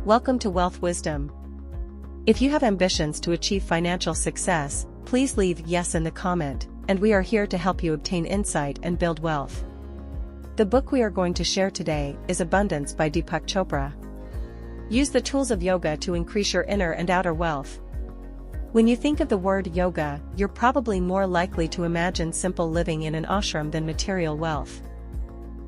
Welcome to Wealth Wisdom. If you have ambitions to achieve financial success, please leave yes in the comment, and we are here to help you obtain insight and build wealth. The book we are going to share today is Abundance by Deepak Chopra. Use the tools of yoga to increase your inner and outer wealth. When you think of the word yoga, you're probably more likely to imagine simple living in an ashram than material wealth.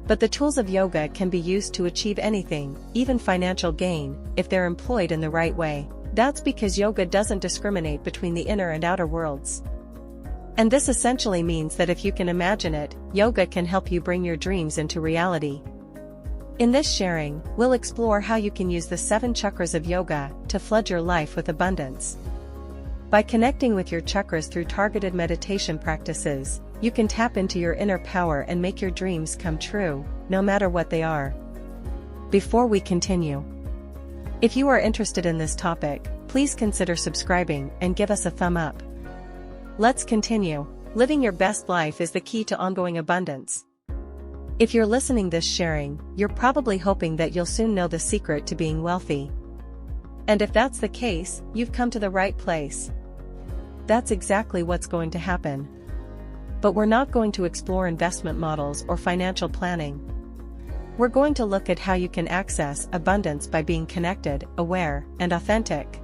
But the tools of yoga can be used to achieve anything, even financial gain, if they're employed in the right way. That's because yoga doesn't discriminate between the inner and outer worlds. And this essentially means that if you can imagine it, yoga can help you bring your dreams into reality. In this sharing, we'll explore how you can use the 7 chakras of yoga to flood your life with abundance. By connecting with your chakras through targeted meditation practices, you can tap into your inner power and make your dreams come true, no matter what they are. Before we continue, if you are interested in this topic, please consider subscribing and give us a thumb up. Let's continue. Living your best life is the key to ongoing abundance. If you're listening this sharing, you're probably hoping that you'll soon know the secret to being wealthy. And if that's the case, you've come to the right place. That's exactly what's going to happen. But we're not going to explore investment models or financial planning. We're going to look at how you can access abundance by being connected, aware, and authentic.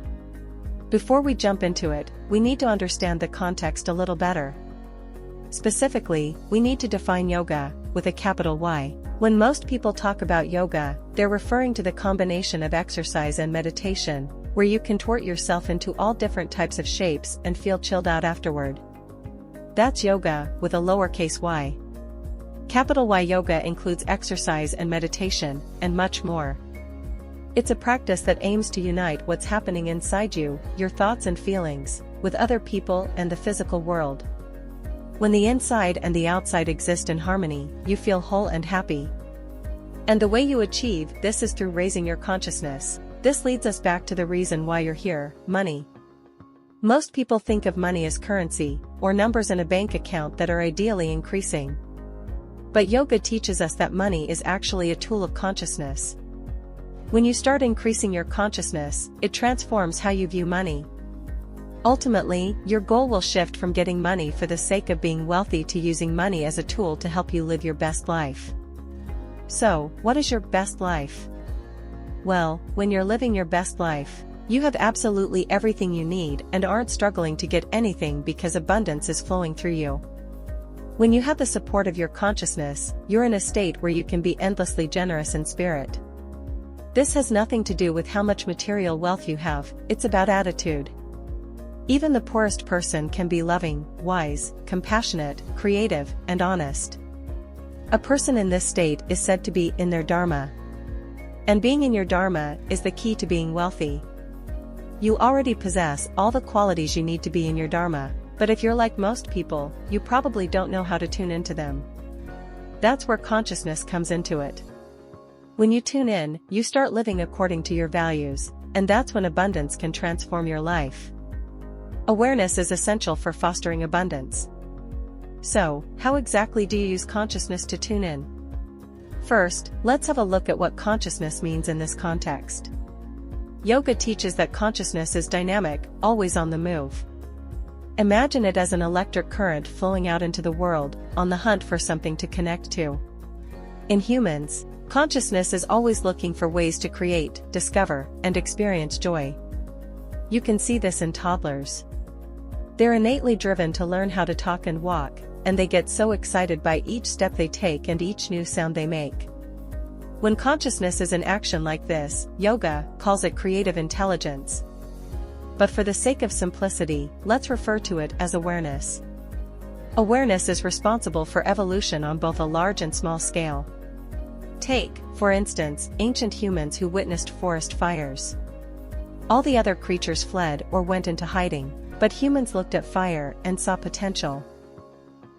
Before we jump into it, we need to understand the context a little better. Specifically, we need to define yoga, with a capital Y. When most people talk about yoga, they're referring to the combination of exercise and meditation, where you contort yourself into all different types of shapes and feel chilled out afterward. That's yoga, with a lowercase y. Capital Y yoga includes exercise and meditation, and much more. It's a practice that aims to unite what's happening inside you, your thoughts and feelings, with other people and the physical world. When the inside and the outside exist in harmony, you feel whole and happy. And the way you achieve this is through raising your consciousness. This leads us back to the reason why you're here, money. Most people think of money as currency, or numbers in a bank account that are ideally increasing. But yoga teaches us that money is actually a tool of consciousness. When you start increasing your consciousness, it transforms how you view money. Ultimately, your goal will shift from getting money for the sake of being wealthy to using money as a tool to help you live your best life. So, what is your best life? Well, when you're living your best life, you have absolutely everything you need and aren't struggling to get anything because abundance is flowing through you. When you have the support of your consciousness, you're in a state where you can be endlessly generous in spirit. This has nothing to do with how much material wealth you have, it's about attitude. Even the poorest person can be loving, wise, compassionate, creative, and honest. A person in this state is said to be in their dharma. And being in your dharma is the key to being wealthy. You already possess all the qualities you need to be in your dharma, but if you're like most people, you probably don't know how to tune into them. That's where consciousness comes into it. When you tune in, you start living according to your values, and that's when abundance can transform your life. Awareness is essential for fostering abundance. So, how exactly do you use consciousness to tune in? First, let's have a look at what consciousness means in this context. Yoga teaches that consciousness is dynamic, always on the move. Imagine it as an electric current flowing out into the world, on the hunt for something to connect to. In humans, consciousness is always looking for ways to create, discover, and experience joy. You can see this in toddlers. They're innately driven to learn how to talk and walk, and they get so excited by each step they take and each new sound they make. When consciousness is in action like this, yoga calls it creative intelligence. But for the sake of simplicity, let's refer to it as awareness. Awareness is responsible for evolution on both a large and small scale. Take, for instance, ancient humans who witnessed forest fires. All the other creatures fled or went into hiding, but humans looked at fire and saw potential.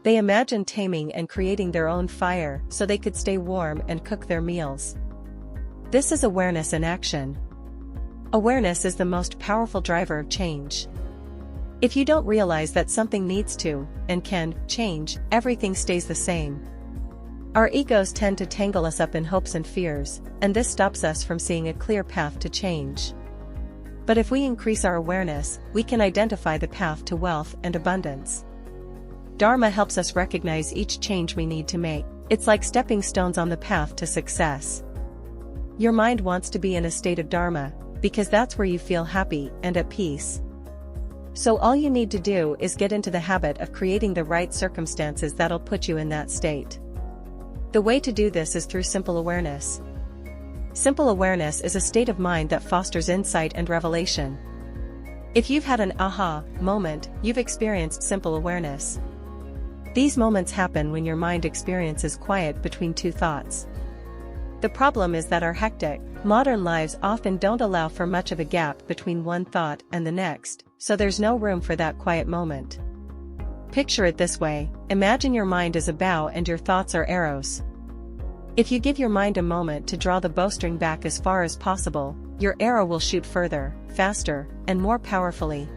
They imagined taming and creating their own fire so they could stay warm and cook their meals. This is awareness in action. Awareness is the most powerful driver of change. If you don't realize that something needs to, and can, change, everything stays the same. Our egos tend to tangle us up in hopes and fears, and this stops us from seeing a clear path to change. But if we increase our awareness, we can identify the path to wealth and abundance. Dharma helps us recognize each change we need to make. It's like stepping stones on the path to success. Your mind wants to be in a state of Dharma, because that's where you feel happy and at peace. So all you need to do is get into the habit of creating the right circumstances that'll put you in that state. The way to do this is through simple awareness. Simple awareness is a state of mind that fosters insight and revelation. If you've had an aha moment, you've experienced simple awareness. These moments happen when your mind experiences quiet between two thoughts. The problem is that our hectic, modern lives often don't allow for much of a gap between one thought and the next, so there's no room for that quiet moment. Picture it this way: imagine your mind is a bow and your thoughts are arrows. If you give your mind a moment to draw the bowstring back as far as possible, your arrow will shoot further, faster, and more powerfully.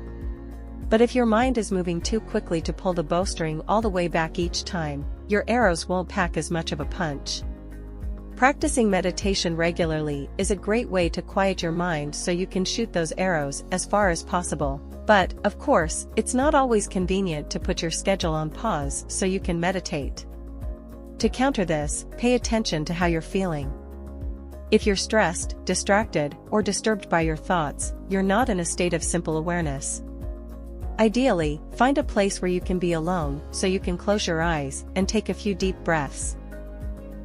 But if your mind is moving too quickly to pull the bowstring all the way back each time, your arrows won't pack as much of a punch. Practicing meditation regularly is a great way to quiet your mind so you can shoot those arrows as far as possible. But, of course, it's not always convenient to put your schedule on pause so you can meditate. To counter this, pay attention to how you're feeling. If you're stressed, distracted, or disturbed by your thoughts, you're not in a state of simple awareness. Ideally, find a place where you can be alone so you can close your eyes and take a few deep breaths.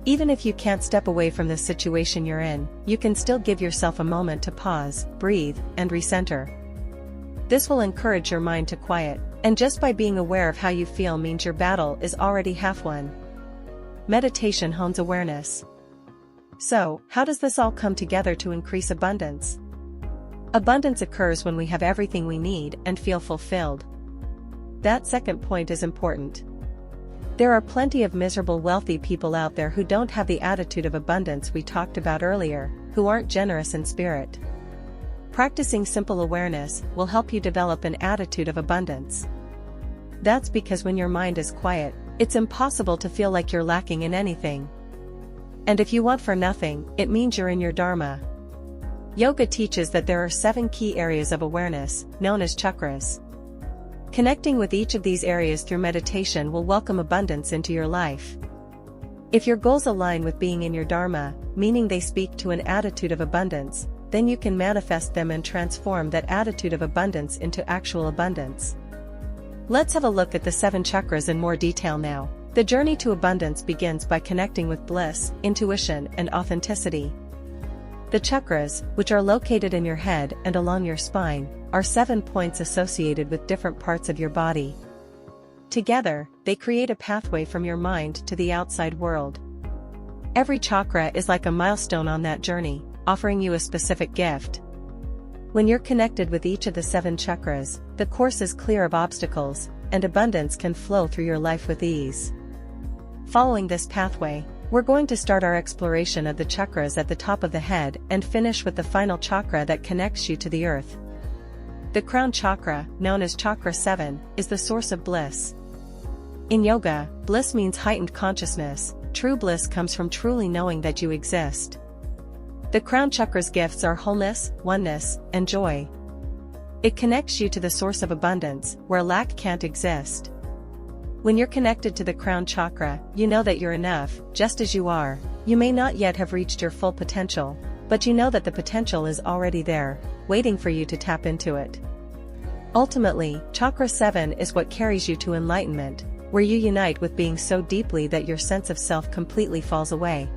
Even if you can't step away from the situation you're in, you can still give yourself a moment to pause, breathe, and recenter. This will encourage your mind to quiet, and just by being aware of how you feel means your battle is already half won. Meditation hones awareness. So, how does this all come together to increase abundance? Abundance occurs when we have everything we need and feel fulfilled. That second point is important. There are plenty of miserable wealthy people out there who don't have the attitude of abundance we talked about earlier, who aren't generous in spirit. Practicing simple awareness will help you develop an attitude of abundance. That's because when your mind is quiet, it's impossible to feel like you're lacking in anything. And if you want for nothing, it means you're in your Dharma. Yoga teaches that there are 7 key areas of awareness, known as chakras. Connecting with each of these areas through meditation will welcome abundance into your life. If your goals align with being in your Dharma, meaning they speak to an attitude of abundance, then you can manifest them and transform that attitude of abundance into actual abundance. Let's have a look at the 7 chakras in more detail now. The journey to abundance begins by connecting with bliss, intuition, and authenticity. The chakras, which are located in your head and along your spine, are 7 points associated with different parts of your body. Together, they create a pathway from your mind to the outside world. Every chakra is like a milestone on that journey, offering you a specific gift. When you're connected with each of the 7 chakras, the course is clear of obstacles, and abundance can flow through your life with ease. Following this pathway, we're going to start our exploration of the chakras at the top of the head and finish with the final chakra that connects you to the earth. The crown chakra, known as chakra 7, is the source of bliss. In yoga, bliss means heightened consciousness. True bliss comes from truly knowing that you exist. The crown chakra's gifts are wholeness, oneness, and joy. It connects you to the source of abundance, where lack can't exist. When you're connected to the crown chakra, you know that you're enough, just as you are. You may not yet have reached your full potential, but you know that the potential is already there, waiting for you to tap into it. Ultimately, chakra 7 is what carries you to enlightenment, where you unite with being so deeply that your sense of self completely falls away.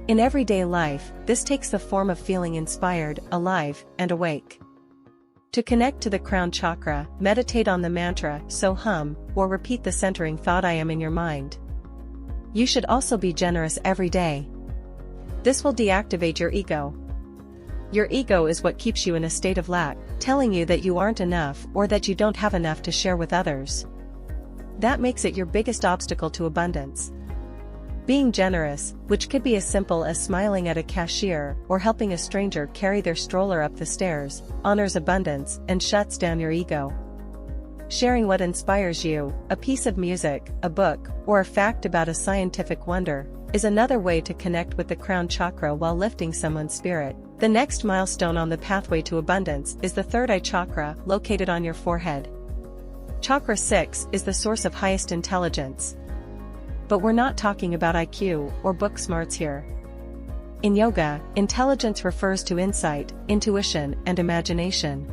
In everyday life, this takes the form of feeling inspired, alive, and awake. To connect to the crown chakra, meditate on the mantra, so hum, or repeat the centering thought I am in your mind. You should also be generous every day. This will deactivate your ego. Your ego is what keeps you in a state of lack, telling you that you aren't enough or that you don't have enough to share with others. That makes it your biggest obstacle to abundance. Being generous, which could be as simple as smiling at a cashier or helping a stranger carry their stroller up the stairs, honors abundance and shuts down your ego. sharing what inspires you, a piece of music, a book, or a fact about a scientific wonder, is another way to connect with the crown chakra while lifting someone's spirit. The next milestone on the pathway to abundance is the third eye chakra, located on your forehead. Chakra 6 is the source of highest intelligence. But we're not talking about IQ or book smarts here. In yoga, intelligence refers to insight, intuition, and imagination.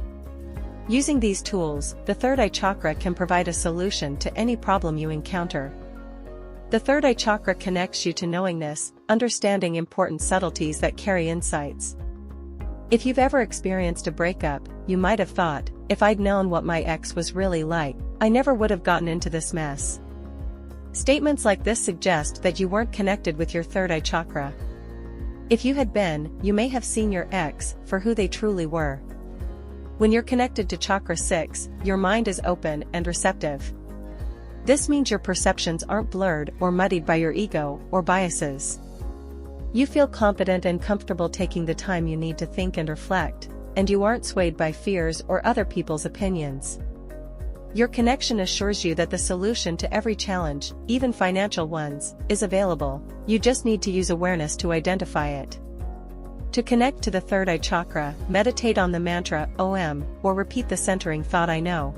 Using these tools, the third eye chakra can provide a solution to any problem you encounter. The third eye chakra connects you to knowingness, understanding important subtleties that carry insights. If you've ever experienced a breakup, you might have thought, if I'd known what my ex was really like, I never would have gotten into this mess. Statements like this suggest that you weren't connected with your third eye chakra. If you had been, you may have seen your ex for who they truly were. When you're connected to chakra 6, your mind is open and receptive. This means your perceptions aren't blurred or muddied by your ego or biases. You feel confident and comfortable taking the time you need to think and reflect, and you aren't swayed by fears or other people's opinions. Your connection assures you that the solution to every challenge, even financial ones, is available. You just need to use awareness to identify it. To connect to the third eye chakra, meditate on the mantra OM, or repeat the centering thought I know.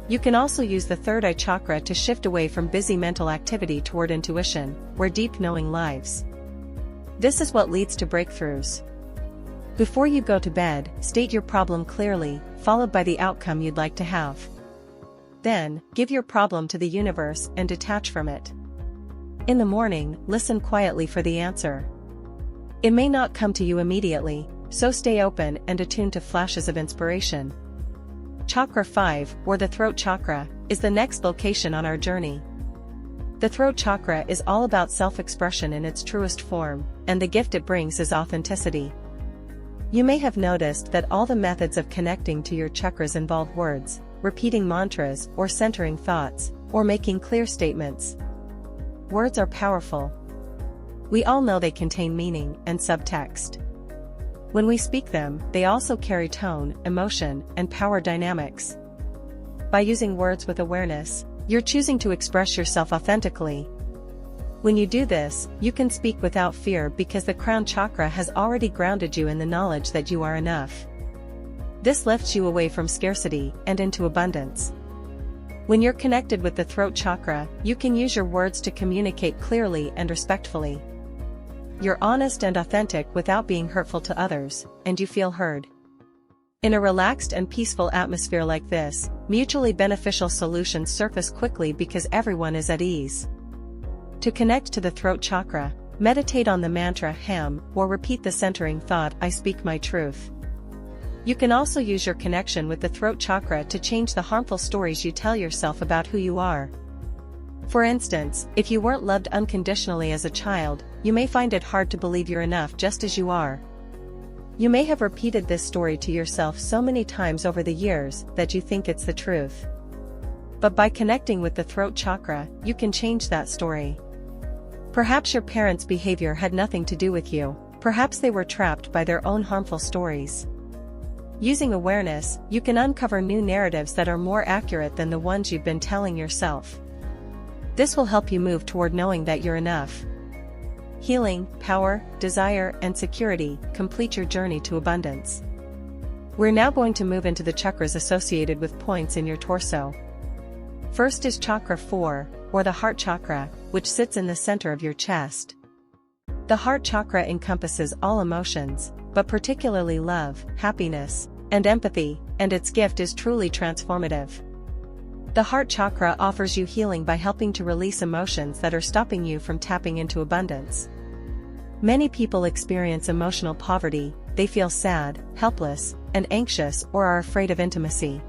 You can also use the third eye chakra to shift away from busy mental activity toward intuition, where deep knowing lives. This is what leads to breakthroughs. Before you go to bed, state your problem clearly, followed by the outcome you'd like to have. Then, give your problem to the universe and detach from it. In the morning, listen quietly for the answer. It may not come to you immediately, so stay open and attuned to flashes of inspiration. Chakra 5, or the throat chakra, is the next location on our journey. The throat chakra is all about self-expression in its truest form, and the gift it brings is authenticity. You may have noticed that all the methods of connecting to your chakras involve words, repeating mantras or centering thoughts, or making clear statements. Words are powerful. We all know they contain meaning and subtext. When we speak them, they also carry tone, emotion, and power dynamics. By using words with awareness, you're choosing to express yourself authentically. When you do this, you can speak without fear because the crown chakra has already grounded you in the knowledge that you are enough. This lifts you away from scarcity and into abundance. When you're connected with the throat chakra, you can use your words to communicate clearly and respectfully. You're honest and authentic without being hurtful to others, and you feel heard. In a relaxed and peaceful atmosphere like this, mutually beneficial solutions surface quickly because everyone is at ease. To connect to the throat chakra, meditate on the mantra HAM, or repeat the centering thought I speak my truth. You can also use your connection with the throat chakra to change the harmful stories you tell yourself about who you are. For instance, if you weren't loved unconditionally as a child, you may find it hard to believe you're enough just as you are. You may have repeated this story to yourself so many times over the years that you think it's the truth. But by connecting with the throat chakra, you can change that story. Perhaps your parents' behavior had nothing to do with you, perhaps they were trapped by their own harmful stories. Using awareness, you can uncover new narratives that are more accurate than the ones you've been telling yourself. This will help you move toward knowing that you're enough. Healing, power, desire, and security complete your journey to abundance. We're now going to move into the chakras associated with points in your torso. First is chakra 4, or the heart chakra, which sits in the center of your chest. The heart chakra encompasses all emotions, but particularly love, happiness, and empathy, and its gift is truly transformative. The heart chakra offers you healing by helping to release emotions that are stopping you from tapping into abundance. Many people experience emotional poverty, they feel sad, helpless, and anxious or are afraid of intimacy.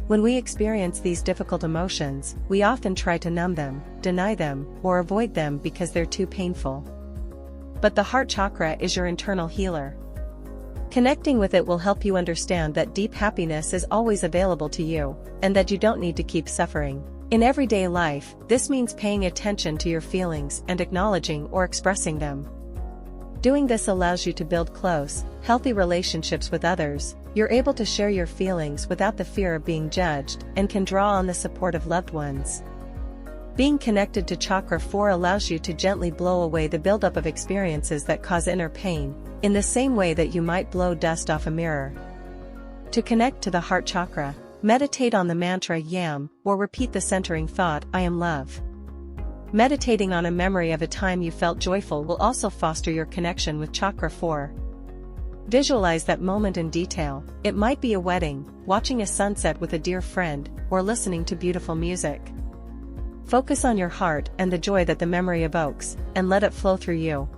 When we experience these difficult emotions, we often try to numb them, deny them, or avoid them because they're too painful. But the heart chakra is your internal healer. Connecting with it will help you understand that deep happiness is always available to you, and that you don't need to keep suffering. In everyday life, this means paying attention to your feelings and acknowledging or expressing them. Doing this allows you to build close, healthy relationships with others. You're able to share your feelings without the fear of being judged and can draw on the support of loved ones. Being connected to Chakra 4 allows you to gently blow away the buildup of experiences that cause inner pain, in the same way that you might blow dust off a mirror. To connect to the heart chakra, meditate on the mantra YAM, or repeat the centering thought, I am love. Meditating on a memory of a time you felt joyful will also foster your connection with Chakra 4. Visualize that moment in detail. It might be a wedding, watching a sunset with a dear friend, or listening to beautiful music. Focus on your heart and the joy that the memory evokes, and let it flow through you.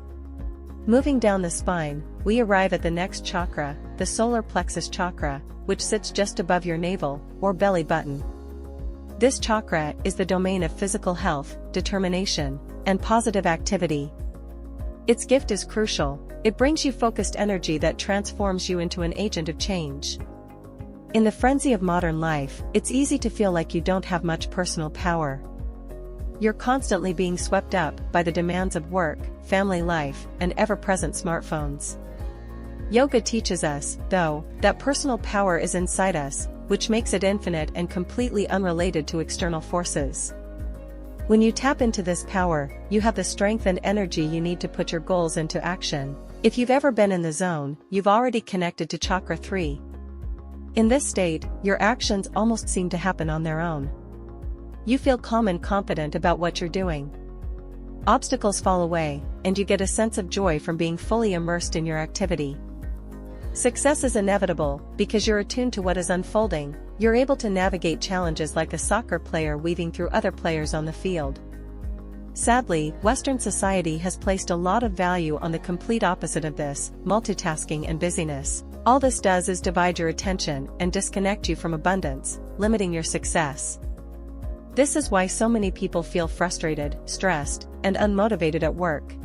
Moving down the spine, we arrive at the next chakra, the solar plexus chakra, which sits just above your navel, or belly button. This chakra is the domain of physical health, determination, and positive activity. Its gift is crucial. It brings you focused energy that transforms you into an agent of change. In the frenzy of modern life, it's easy to feel like you don't have much personal power. You're constantly being swept up by the demands of work, family life, and ever-present smartphones. Yoga teaches us, though, that personal power is inside us, which makes it infinite and completely unrelated to external forces. When you tap into this power, you have the strength and energy you need to put your goals into action. If you've ever been in the zone, you've already connected to Chakra 3. In this state, your actions almost seem to happen on their own. You feel calm and confident about what you're doing. Obstacles fall away, and you get a sense of joy from being fully immersed in your activity. Success is inevitable, because you're attuned to what is unfolding. You're able to navigate challenges like a soccer player weaving through other players on the field. Sadly, Western society has placed a lot of value on the complete opposite of this, multitasking and busyness. All this does is divide your attention and disconnect you from abundance, limiting your success. This is why so many people feel frustrated, stressed, and unmotivated at work.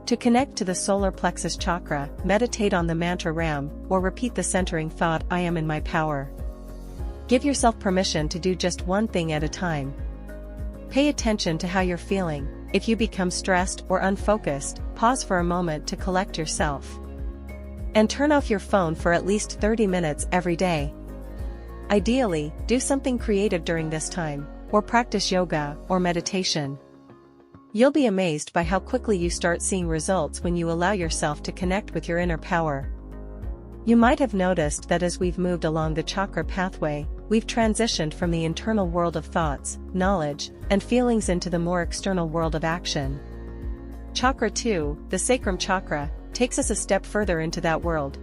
To connect to the solar plexus chakra, meditate on the mantra RAM, or repeat the centering thought, I am in my power. Give yourself permission to do just one thing at a time. Pay attention to how you're feeling. If you become stressed or unfocused, pause for a moment to collect yourself. And turn off your phone for at least 30 minutes every day. Ideally, do something creative during this time, or practice yoga or meditation. You'll be amazed by how quickly you start seeing results when you allow yourself to connect with your inner power. You might have noticed that as we've moved along the chakra pathway, we've transitioned from the internal world of thoughts, knowledge, and feelings into the more external world of action. Chakra 2, the sacrum chakra, takes us a step further into that world.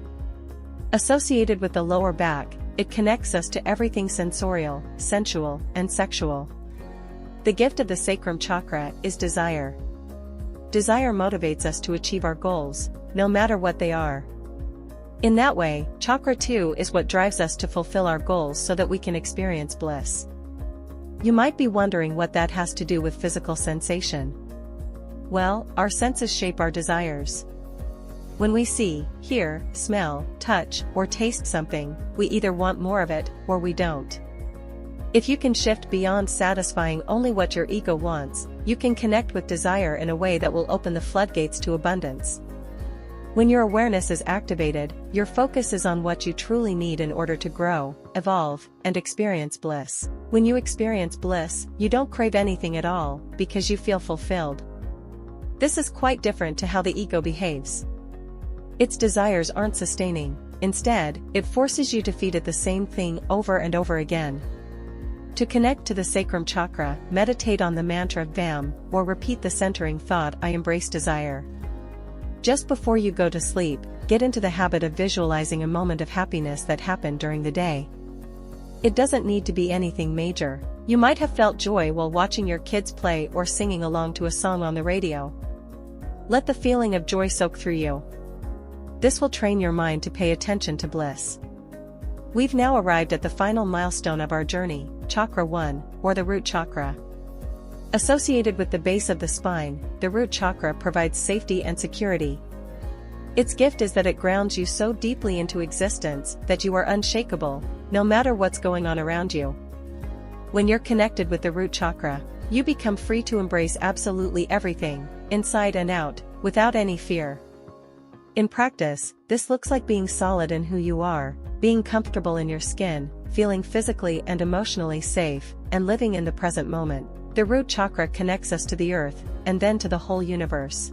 Associated with the lower back, it connects us to everything sensorial, sensual, and sexual. The gift of the sacrum chakra is desire. Desire motivates us to achieve our goals, no matter what they are. In that way, Chakra 2 is what drives us to fulfill our goals so that we can experience bliss. You might be wondering what that has to do with physical sensation. Well, our senses shape our desires. When we see, hear, smell, touch, or taste something, we either want more of it, or we don't. If you can shift beyond satisfying only what your ego wants, you can connect with desire in a way that will open the floodgates to abundance. When your awareness is activated, your focus is on what you truly need in order to grow, evolve, and experience bliss. When you experience bliss, you don't crave anything at all, because you feel fulfilled. This is quite different to how the ego behaves. Its desires aren't sustaining. Instead, it forces you to feed it the same thing over and over again. To connect to the sacrum chakra, meditate on the mantra VAM, or repeat the centering thought, I embrace desire. Just before you go to sleep, get into the habit of visualizing a moment of happiness that happened during the day. It doesn't need to be anything major. You might have felt joy while watching your kids play or singing along to a song on the radio. Let the feeling of joy soak through you. This will train your mind to pay attention to bliss. We've now arrived at the final milestone of our journey, Chakra 1, or the root chakra. Associated with the base of the spine, the root chakra provides safety and security. Its gift is that it grounds you so deeply into existence that you are unshakable, no matter what's going on around you. When you're connected with the root chakra, you become free to embrace absolutely everything, inside and out, without any fear. In practice, this looks like being solid in who you are, being comfortable in your skin, feeling physically and emotionally safe, and living in the present moment. The root chakra connects us to the earth, and then to the whole universe.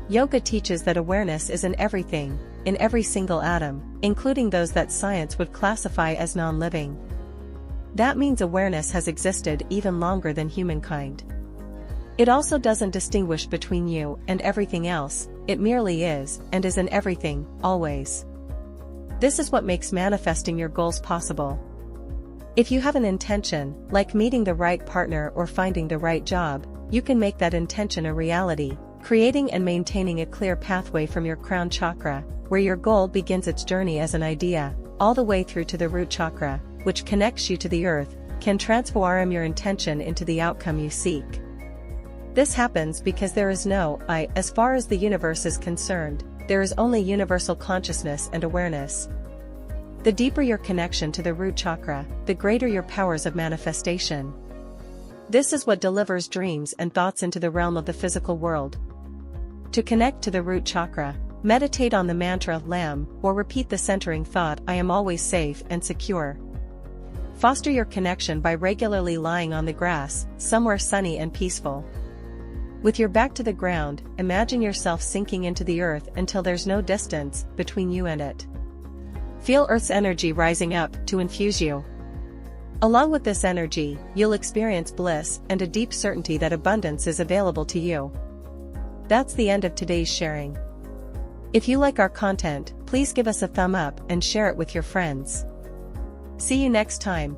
Yoga teaches that awareness is in everything, in every single atom, including those that science would classify as non-living. That means awareness has existed even longer than humankind. It also doesn't distinguish between you and everything else, it merely is, and is in everything, always. This is what makes manifesting your goals possible. If you have an intention, like meeting the right partner or finding the right job, you can make that intention a reality, creating and maintaining a clear pathway from your crown chakra, where your goal begins its journey as an idea, all the way through to the root chakra, which connects you to the earth, can transform your intention into the outcome you seek. This happens because there is no I as far as the universe is concerned, there is only universal consciousness and awareness. The deeper your connection to the root chakra, the greater your powers of manifestation. This is what delivers dreams and thoughts into the realm of the physical world. To connect to the root chakra, meditate on the mantra Lam, or repeat the centering thought I am always safe and secure. Foster your connection by regularly lying on the grass, somewhere sunny and peaceful. With your back to the ground, imagine yourself sinking into the earth until there's no distance between you and it. Feel Earth's energy rising up to infuse you. Along with this energy, you'll experience bliss and a deep certainty that abundance is available to you. That's the end of today's sharing. If you like our content, please give us a thumb up and share it with your friends. See you next time.